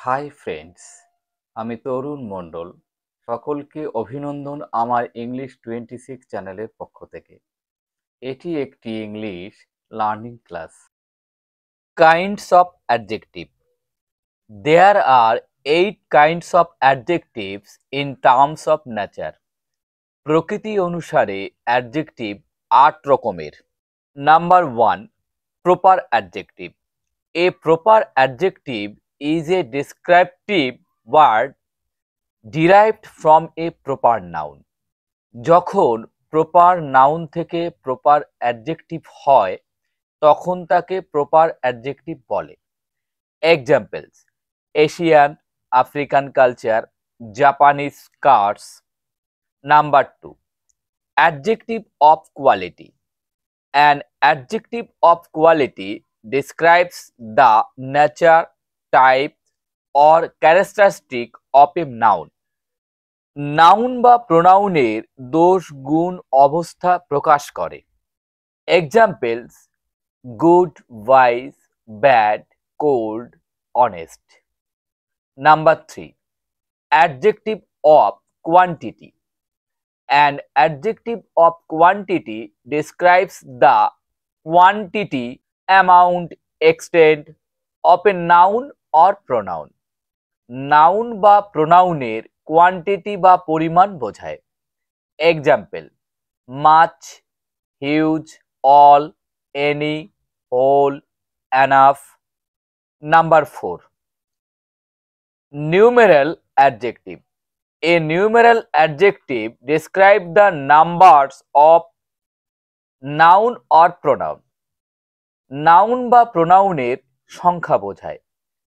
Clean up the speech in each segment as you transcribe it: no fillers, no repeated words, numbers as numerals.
Hi friends, আমি তরুণ মণ্ডল। সকলকে অভিনন্দন আমার ইংলিশ 26 চ্যানেলের পক্ষ থেকে। এটি একটি English learning class. Kinds of adjective. There are 8 kinds of adjectives in terms of nature. প্রকৃতি অনুসারে অ্যাডজেক্টিভ 8 রকমের। Number 1, proper adjective. A proper adjective is a descriptive word derived from a proper noun. যখন proper noun থেকে proper adjective হয় তখন তাকে proper adjective বলে। Examples: Asian, African culture, Japanese cars. Number 2, adjective of quality. An adjective of quality describes the nature, type, or characteristic of a noun. Noun বা প্রোনাউনের দোষ, গুণ, অবস্থা প্রকাশ করে। Examples: good, wise, bad, cold, honest. Number 3, adjective of quantity. An adjective of quantity describes the quantity, amount, extent of a noun or pronoun. Noun বা প্রোনাউনের quantity বা পরিমাণ বোঝায়। Example: much, huge, all, any, whole, enough. Number 4, numeral adjective. A numeral adjective describes the numbers of noun or pronoun. Noun বা প্রোনাউনের সংখ্যা বোঝায়।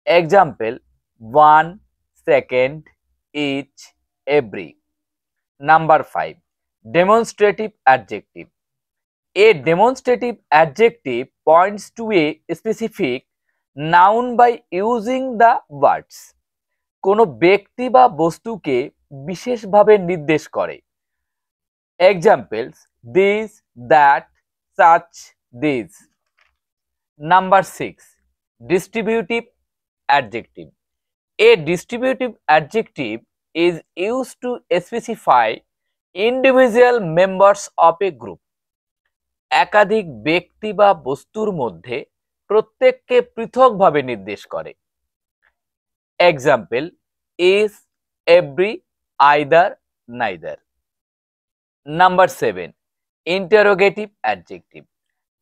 Example: 1, second, each, every. Number 5, demonstrative adjective. A demonstrative adjective points to a specific noun by using the words. কোনো ব্যক্তি বা বস্তুকে বিশেষভাবে নির্দেশ করে। Examples: this, that, such, this. Number 6, distributive adjective. A distributive adjective is used to specify individual members of A group. একাধিক ব্যক্তি বা বস্তুর মধ্যে প্রত্যেককে পৃথকভাবে নির্দেশ করে। Example: is, every, either, neither. Number 7, interrogative adjective.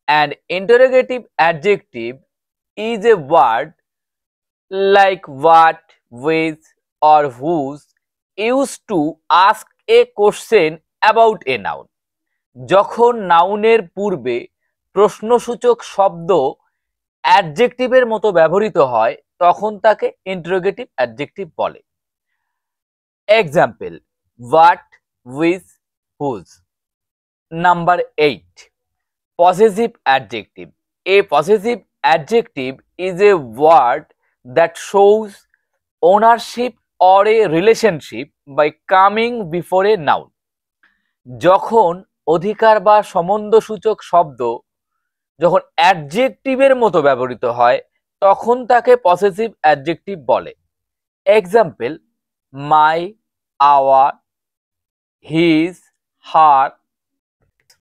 An interrogative adjective is a word like what, which, or whose used to ask a question about a noun. যখন নাউনের পূর্বে প্রশ্নসূচক শব্দ অ্যাডজেক্টিভের মতো ব্যবহৃত হয় তখন তাকে ইন্টারোগেটিভ অ্যাডজেক্টিভ বলে। Example: what, which, whose. Number 8, possessive adjective. A possessive adjective is a word that shows ownership or a relationship by coming before a noun. যখন অধিকার বা সম্বন্ধসূচক শব্দ যখন অ্যাডজেক্টিভের মতো ব্যবহৃত হয় তখন তাকে পসেসিভ অ্যাডজেক্টিভ বলে। এক্সাম্পল: মাই, আওয়ার, হিজ, হার,